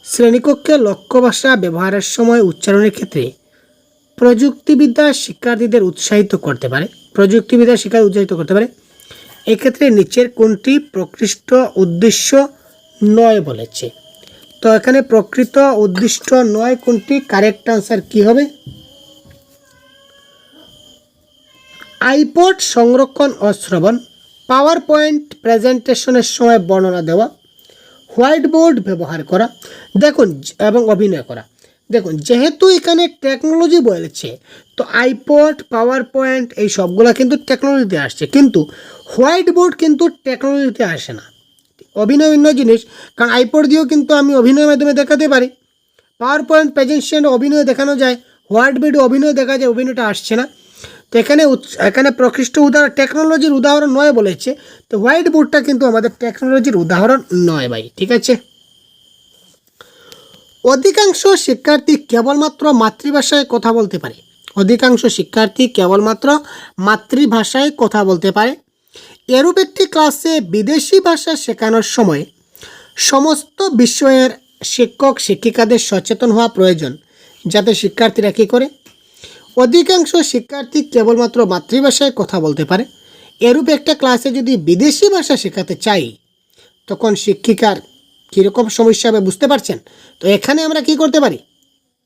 শ্রেণীকক্ষে লক্ষ্য ভাষা ব্যবহারের সময় উচ্চারণের ক্ষেত্রে প্রযুক্তিবিদ্যা শিক্ষার্থীদের উৎসাহিত করতে পারে? প্রযুক্তিবিদ্যা শিক্ষার্থী উৎসাহিত করতে পারে। এক্ষেত্রে নিচের কোনটি প্রকৃষ্ট উদ্দেশ্য নয় বলেছে? তো এখানে প্রকৃত উদ্দিষ্ট নয় কোনটি? কারেক্ট আনসার কি হবে? আইপড সংরক্ষণ ও শ্রবণ, পাওয়ার পয়েন্ট প্রেজেন্টেশনের সময় বর্ণনা দেওয়া, হোয়াইট বোর্ড ব্যবহার করা, দেখুন এবং অভিনয় করা। দেখুন, যেহেতু এখানে টেকনোলজি বলেছে তো আইপড, পাওয়ার পয়েন্ট এই সবগুলো কিন্তু টেকনোলজিতে আসছে, কিন্তু হোয়াইট বোর্ড কিন্তু টেকনোলজিতে আসে না। অভিনয় অন্য জিনিস, কারণ আইপড দিয়েও কিন্তু আমি অভিনয়ের মাধ্যমে দেখাতে পারি, পাওয়ার পয়েন্ট প্রেজেন্টেশন অভিনয় দেখানো যায়, হোয়াইট বোর্ডে অভিনয় দেখা যায়, অভিনয়টা আসছে না। তো এখানে প্রকৃষ্ট উদাহরণ টেকনোলজির উদাহরণ নয় বলেছে, তো হোয়াইট বোর্ডটা কিন্তু আমাদের টেকনোলজির উদাহরণ নয় ভাই। ঠিক আছে, অধিকাংশ শিক্ষার্থী কেবলমাত্র মাতৃভাষায় কথা বলতে পারে। অধিকাংশ শিক্ষার্থী কেবলমাত্র মাতৃভাষায় কথা বলতে পারে। এরূপ একটি ক্লাসে বিদেশি ভাষা শেখানোর সময় সমস্ত বিষয়ের শিক্ষক শিক্ষিকাদের সচেতন হওয়া প্রয়োজন, যাতে শিক্ষার্থীরা কী করে? অধিকাংশ শিক্ষার্থী কেবলমাত্র মাতৃভাষায় কথা বলতে পারে। এরূপ একটা ক্লাসে যদি বিদেশি ভাষা শেখাতে চাই তখন শিক্ষিকার কীরকম সমস্যা হবে বুঝতে পারছেন? তো এখানে আমরা কি করতে পারি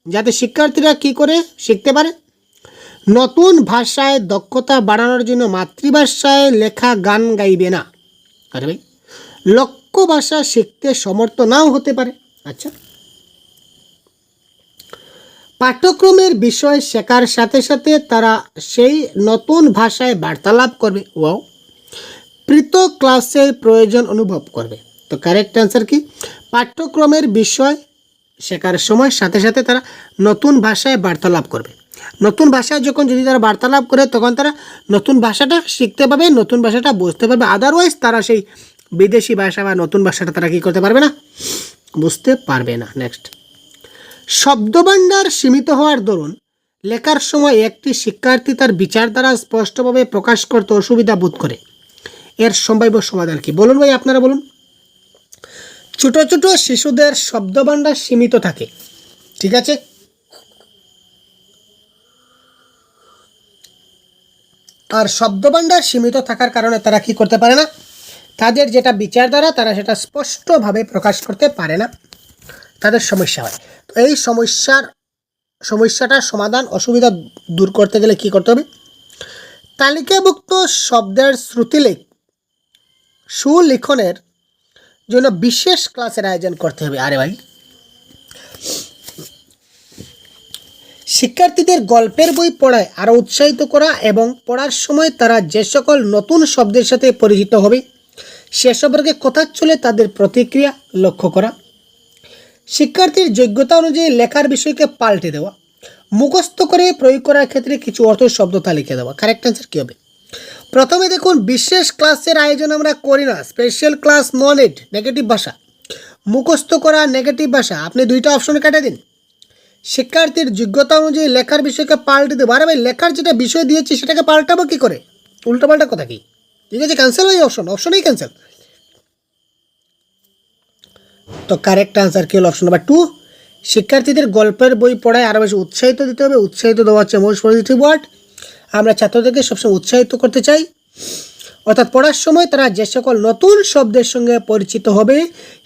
যাতে শিক্ষার্থীরা কি করে শিখতে পারে? নতুন ভাষায় দক্ষতা বাড়ানোর জন্য মাতৃভাষায় লেখা গান গাইবে না। আরে ভাই, লক্ষ্য ভাষা শিখতে সমর্থ নাও হতে পারে। আচ্ছা, পাঠ্যক্রমের বিষয় শেখার সাথে সাথে তারা সেই নতুন ভাষায় বার্তালাপ করবে। ওয়াও, পৃথক ক্লাসের প্রয়োজন অনুভব করবে। তো কারেক্ট অ্যান্সার কি? পাঠ্যক্রমের বিষয় শেখার সময় সাথে সাথে তারা নতুন ভাষায় বার্তালাপ করবে। নতুন ভাষায় যদি তারা বার্তালাপ করে তখন তারা নতুন ভাষাটা শিখতে পারবে, নতুন ভাষাটা বুঝতে পারবে। আদারওয়াইজ তারা সেই বিদেশি ভাষা বা নতুন ভাষাটা তারা কী করতে পারবে না, বুঝতে পারবে না। নেক্সট, শব্দভাণ্ডার সীমিত হওয়ার দরুন লেখার সময় একটি শিক্ষার্থী তার বিচারধারা স্পষ্টভাবে প্রকাশ করতে অসুবিধা বোধ করে। এর সম্ভাব্য সমাধান কি? বলুন ভাই, আপনারা বলুন। ছোট ছোট শিশুদের শব্দভাণ্ডার সীমিত থাকে, ঠিক আছে? আর শব্দভাণ্ডার সীমিত থাকার কারণে তারা কি করতে পারে না, তাদের যেটা বিচারধারা তারা সেটা স্পষ্টভাবে প্রকাশ করতে পারে না, তাদের সমস্যা হয়। তো এই সমস্যাটার সমাধান, অসুবিধা দূর করতে গেলে কি করতে হবে? তালিকাভুক্ত শব্দের সুলিখনের জন্য বিশেষ ক্লাসের আয়োজন করতে হবে। আরে ভাই, শিক্ষার্থীদের গল্পের বই পড়ায় আরও উৎসাহিত করা এবং পড়ার সময় তারা যে সকল নতুন শব্দের সাথে পরিচিত হবে সে সম্পর্কে কথা চলে তাদের প্রতিক্রিয়া লক্ষ্য করা। শিক্ষার্থীর যোগ্যতা অনুযায়ী লেখার বিষয়কে পাল্টে দেওয়া, মুখস্থ করে প্রয়োগ করার ক্ষেত্রে কিছু অর্থ শব্দ তালিকা দেওয়া। কারেক্ট অ্যান্সার কী হবে? প্রথমে দেখুন, বিশেষ ক্লাসের আয়োজন আমরা করি না, স্পেশাল ক্লাস নন ইট, নেগেটিভ ভাষা, মুখস্থ করা নেগেটিভ ভাষা, আপনি দুইটা অপশনে কেটে দিন। শিক্ষার্থীর যোগ্যতা অনুযায়ী লেখার বিষয়কে পাল্টে দেবো। আরে ভাই, লেখার যেটা বিষয় দিয়েছি সেটাকে পাল্টাবো কী করে? উল্টোপাল্টা কথা কি? ঠিক আছে, ক্যান্সেল হয় অপশনেই ক্যান্সেল। তো কারেক্ট আনসার কী হলো? Option number 2। শিক্ষার্থীদের গল্পের বই পড়ায় আরও বেশি উৎসাহিত দিতে হবে। উৎসাহিত দেওয়া হচ্ছে মোস্ট পজিটিভ ওয়ার্ড। আমরা ছাত্রদেরকে সবসময় উৎসাহিত করতে চাই, অর্থাৎ পড়ার সময় তারা যে সকল নতুন শব্দের সঙ্গে পরিচিত হবে,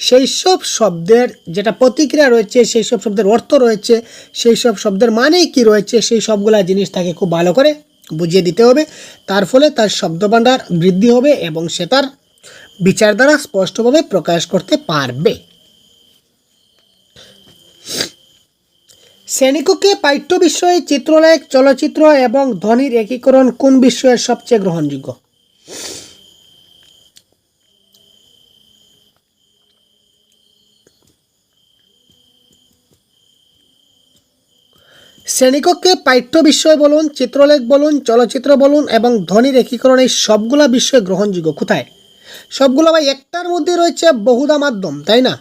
সেই সব শব্দের যেটা প্রতিক্রিয়া রয়েছে, সেই সব শব্দের অর্থ রয়েছে, সেই সব শব্দের মানে কি রয়েছে, সেই সবগুলা জিনিস তাকে খুব ভালো করে বুঝিয়ে দিতে হবে। তার ফলে তার শব্দভাণ্ডার বৃদ্ধি হবে এবং সে তার বিচার দ্বারা স্পষ্টভাবে প্রকাশ করতে পারবে। শ্রেণীকক্ষে পাঠ্য বিষয়ে চিত্রলেখ, চলচ্চিত্র এবং ধ্বনির একীকরণ কোন বিষয়ের সবচেয়ে গ্রহণযোগ্য? শ্রেণীকক্ষে পাঠ্য বিষয় বলুন, চিত্রলেখ বলুন, চলচ্চিত্র বলুন এবং ধ্বনির একীকরণ, এই সবগুলা বিষয় গ্রহণযোগ্য। কোথায়? সবগুলো ভাই একটার মধ্যে রয়েছে বহুধা মাধ্যম, তাই না?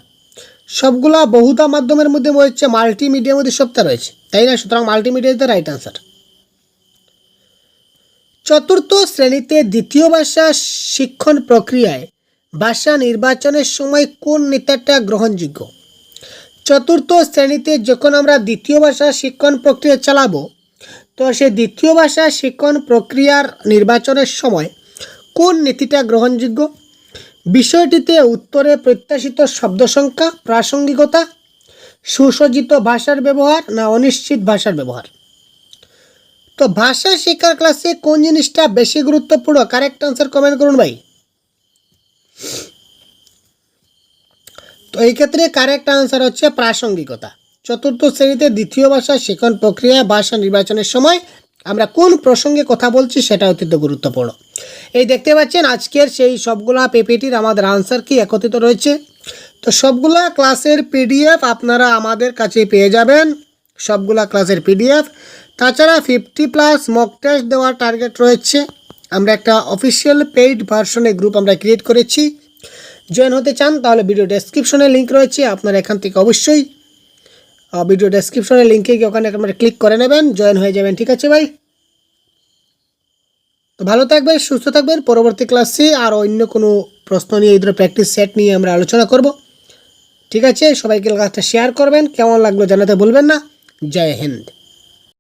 সবগুলা বহুধা মাধ্যমের মধ্যে রয়েছে, মাল্টিমিডিয়ার মধ্যে সবটা রয়েছে, তাই না? সুতরাং multimedia is the right answer. চতুর্থ শ্রেণীতে দ্বিতীয় ভাষা শিক্ষণ প্রক্রিয়ায় ভাষা নির্বাচনের সময় কোন নীতিটা গ্রহণযোগ্য? চতুর্থ শ্রেণীতে যখন আমরা দ্বিতীয় ভাষা শিক্ষণ প্রক্রিয়া চালাবো, তো সেই দ্বিতীয় ভাষা শিক্ষণ প্রক্রিয়ার নির্বাচনের সময় কোন নীতিটা গ্রহণযোগ্য? বিষয়টিতে উত্তরে প্রত্যাশিত শব্দ সংখ্যা, প্রাসঙ্গিকতা, সুসজ্জিত ভাষার ব্যবহার না অনিশ্চিত ভাষার ব্যবহার? তো ভাষা শিক্ষার ক্লাসে কোন জিনিসটা বেশি গুরুত্বপূর্ণ? কারেক্ট আনসার কমেন্ট করুন ভাই। তো এই ক্ষেত্রে কারেক্ট আনসার হচ্ছে প্রাসঙ্গিকতা। চতুর্থ শ্রেণীতে দ্বিতীয় ভাষা শিক্ষণ প্রক্রিয়ায় ভাষা নির্বাচনের সময় আমরা কোন প্রসঙ্গে কথা বলছি সেটা অত্যন্ত গুরুত্বপূর্ণ। এই দেখতে পাচ্ছেন আজকের সেই সবগুলা পিপিটির আমাদের আনসার কি একত্রিত রয়েছে। তো সবগুলা ক্লাসের পিডিএফ আপনারা আমাদের কাছে পেয়ে যাবেন, সবগুলা ক্লাসের পিডিএফ। তাছাড়া 50+ মক টেস্ট দেওয়ার টার্গেট রয়েছে। আমরা একটা অফিসিয়াল পেইড ভার্সনে গ্রুপ আমরা ক্রিয়েট করেছি। জয়েন হতে চান তাহলে ভিডিও ডেসক্রিপশনে লিঙ্ক রয়েছে, আপনারা এখান থেকে অবশ্যই ভিডিও ডেসক্রিপশনের লিঙ্কে গিয়ে ওখানে আপনারা ক্লিক করে নেবেন, জয়েন হয়ে যাবেন। ঠিক আছে ভাই, তো ভালো থাকবেন, সুস্থ থাকবেন। পরবর্তী ক্লাসে আর অন্য কোনো প্রশ্ন নিয়ে, এই ধরনের প্র্যাকটিস সেট নিয়ে আমরা আলোচনা করব। ঠিক আছে, সবাইকে ক্লাসটা শেয়ার করবেন, কেমন লাগলো জানাতে ভুলবেন না। জয় হিন্দ।